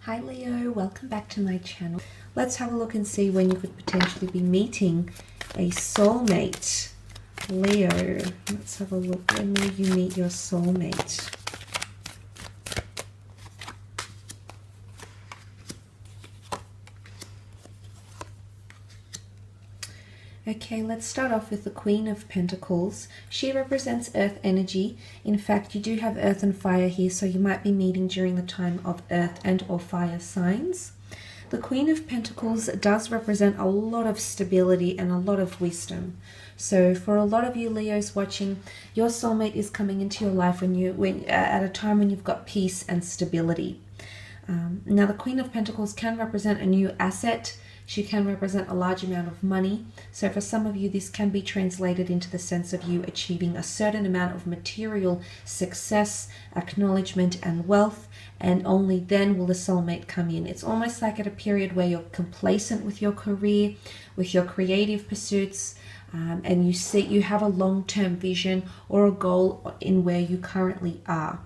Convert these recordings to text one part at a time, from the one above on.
Hi Leo, welcome back to my channel. Let's have a look and see when you could potentially be meeting a soulmate. Leo, let's have a look. When will you meet your soulmate? Okay, let's start off with the Queen of Pentacles. She represents earth energy. In fact, you do have earth and fire here, so you might be meeting during the time of earth and or fire signs. The Queen of Pentacles does represent a lot of stability and a lot of wisdom. So for a lot of you Leos watching, your soulmate is coming into your life at a time when you've got peace and stability. Now the Queen of Pentacles can represent a new asset. She can represent a large amount of money. So for some of you, this can be translated into the sense of you achieving a certain amount of material success, acknowledgement, and wealth. And only then will the soulmate come in. It's almost like at a period where you're complacent with your career, with your creative pursuits, and you have a long-term vision or a goal in where you currently are.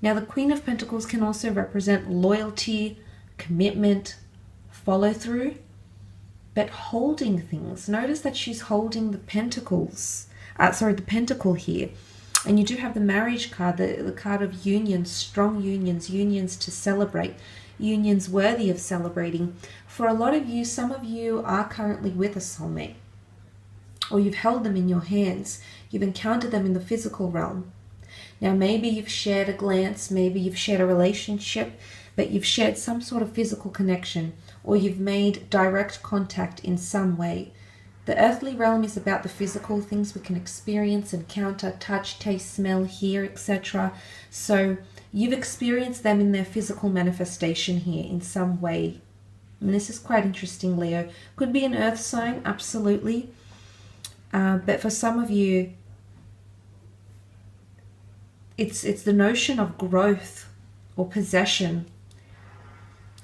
Now, the Queen of Pentacles can also represent loyalty, commitment, follow through, but holding things. Notice that she's holding the pentacles, the pentacle here. And you do have the marriage card, the card of unions, strong unions, unions to celebrate, unions worthy of celebrating. For a lot of you, some of you are currently with a soulmate, or you've held them in your hands. You've encountered them in the physical realm. Now, maybe you've shared a glance, maybe you've shared a relationship, but you've shared some sort of physical connection, or you've made direct contact in some way. The earthly realm is about the physical things we can experience, encounter, touch, taste, smell, hear, etc. So you've experienced them in their physical manifestation here in some way. And this is quite interesting, Leo. Could be an earth sign, absolutely. But for some of you, it's the notion of growth or possession.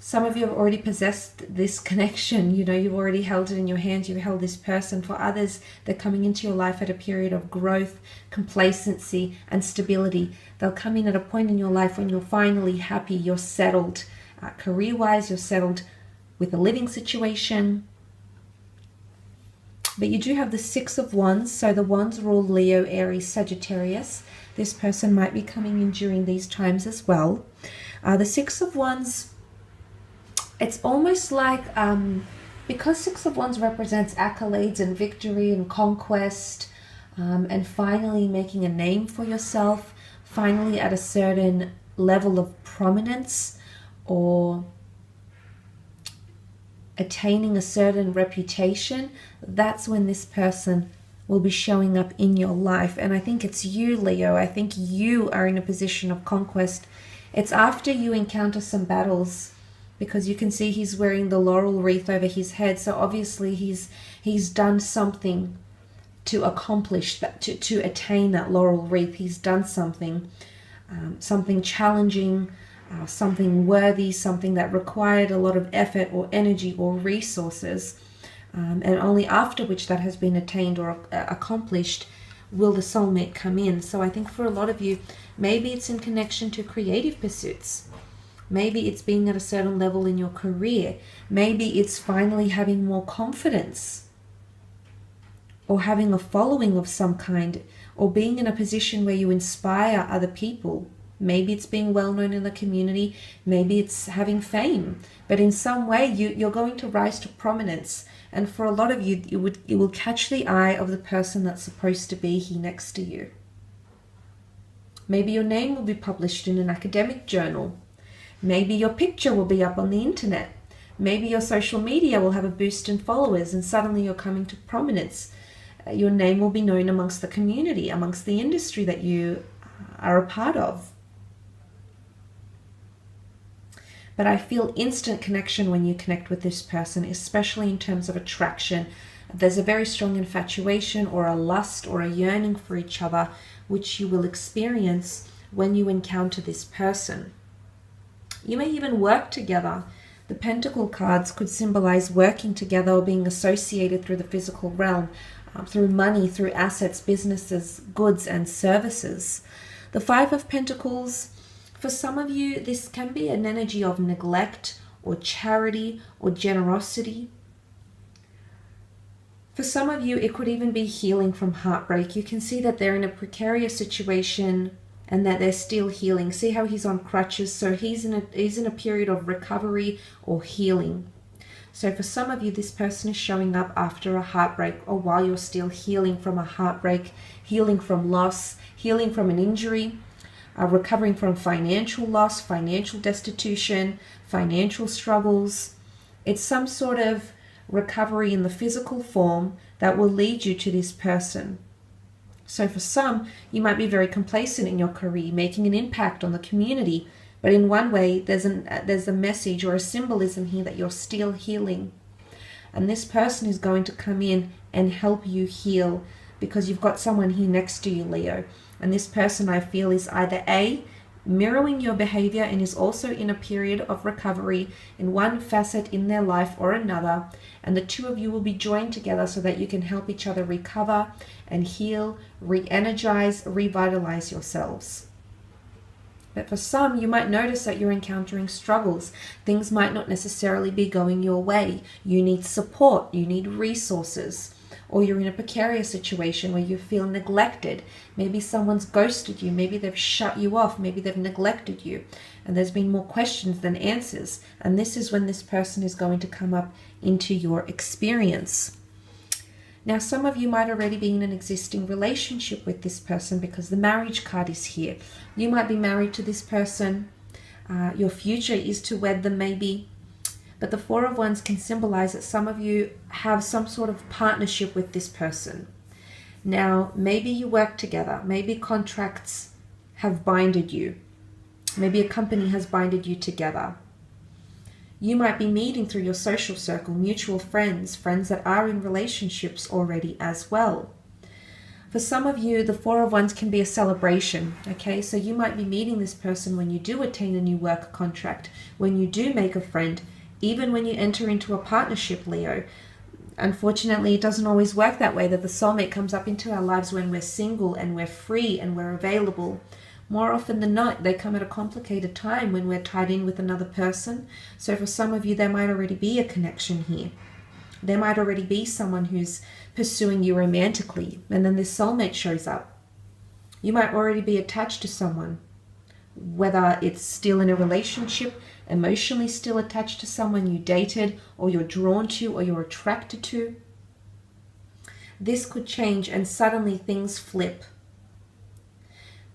Some of you have already possessed this connection. You've already held it in your hands. You've held this person. For others, they're coming into your life at a period of growth, complacency, and stability. They'll come in at a point in your life when you're finally happy, you're settled. Career-wise, you're settled with a living situation. But you do have the Six of Wands. So the Wands rule Leo, Aries, Sagittarius. This person might be coming in during these times as well. The Six of Wands, it's almost like, because Six of Wands represents accolades and victory and conquest, and finally making a name for yourself, finally at a certain level of prominence or attaining a certain reputation, that's when this person will be showing up in your life. And I think it's you, Leo. I think you are in a position of conquest. It's after you encounter some battles, because you can see he's wearing the laurel wreath over his head. So obviously he's done something to accomplish that, to attain that laurel wreath. He's done something, something challenging, something worthy, something that required a lot of effort or energy or resources. And only after which that has been attained or accomplished will the soulmate come in. So I think for a lot of you, maybe it's in connection to creative pursuits. Maybe it's being at a certain level in your career. Maybe it's finally having more confidence, or having a following of some kind, or being in a position where you inspire other people. Maybe it's being well known in the community. Maybe it's having fame. But in some way, you're going to rise to prominence. And for a lot of you, it will catch the eye of the person that's supposed to be here next to you. Maybe your name will be published in an academic journal. Maybe your picture will be up on the internet. Maybe your social media will have a boost in followers and suddenly you're coming to prominence. Your name will be known amongst the community, amongst the industry that you are a part of. But I feel instant connection when you connect with this person, especially in terms of attraction. There's a very strong infatuation or a lust or a yearning for each other, which you will experience when you encounter this person. You may even work together. The Pentacle cards could symbolize working together or being associated through the physical realm, through money, through assets, businesses, goods, and services. The Five of Pentacles, For some of you, this can be an energy of neglect or charity or generosity. For some of you, it could even be healing from heartbreak. You can see that they're in a precarious situation and that they're still healing. See how he's on crutches? So he's in a period of recovery or healing. So for some of you, this person is showing up after a heartbreak or while you're still healing from a heartbreak, healing from loss, healing from an injury, recovering from financial loss, financial destitution, financial struggles. It's some sort of recovery in the physical form that will lead you to this person. So for some, you might be very complacent in your career, making an impact on the community. But in one way, there's a message or a symbolism here that you're still healing. And this person is going to come in and help you heal because you've got someone here next to you, Leo. And this person, I feel, is either A, mirroring your behavior and is also in a period of recovery in one facet in their life or another. And the two of you will be joined together so that you can help each other recover and heal, re-energize, revitalize yourselves. But for some, you might notice that you're encountering struggles. Things might not necessarily be going your way. You need support, you need resources, or you're in a precarious situation where you feel neglected. Maybe someone's ghosted you, maybe they've shut you off, maybe they've neglected you, and there's been more questions than answers. And this is when this person is going to come up into your experience. Now, some of you might already be in an existing relationship with this person because the marriage card is here. You might be married to this person. Your future is to wed them maybe. But the Four of Wands can symbolize that some of you have some sort of partnership with this person. Now, maybe you work together. Maybe contracts have binded you. Maybe a company has binded you together. You might be meeting through your social circle, mutual friends, friends that are in relationships already as well. For some of you, the Four of Wands can be a celebration, okay? So you might be meeting this person when you do attain a new work contract, when you do make a friend, even when you enter into a partnership, Leo. Unfortunately, it doesn't always work that way, that the soulmate comes up into our lives when we're single and we're free and we're available. More often than not, they come at a complicated time when we're tied in with another person. So for some of you, there might already be a connection here. There might already be someone who's pursuing you romantically, and then this soulmate shows up. You might already be attached to someone, whether it's still in a relationship, emotionally still attached to someone you dated, or you're drawn to, or you're attracted to. This could change and suddenly things flip.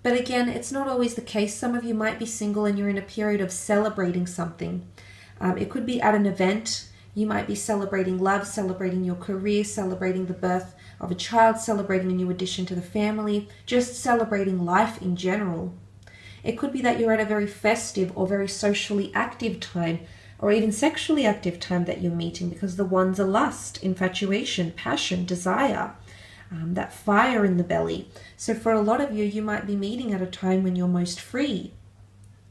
But again, it's not always the case. Some of you might be single and you're in a period of celebrating something. It could be at an event. You might be celebrating love, celebrating your career, celebrating the birth of a child, celebrating a new addition to the family, just celebrating life in general. It could be that you're at a very festive or very socially active time, or even sexually active time that you're meeting, because the Wands are lust, infatuation, passion, desire. That fire in the belly. So for a lot of you, you might be meeting at a time when you're most free,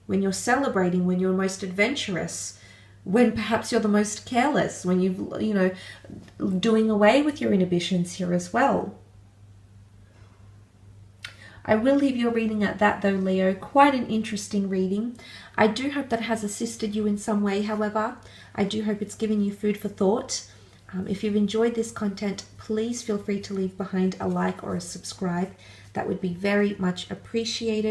when you're celebrating, when you're most adventurous, when perhaps you're the most careless, when doing away with your inhibitions here as well. I will leave your reading at that though, Leo. Quite an interesting reading. I do hope that has assisted you in some way, however. I do hope it's given you food for thought. If you've enjoyed this content, please feel free to leave behind a like or a subscribe. That would be very much appreciated.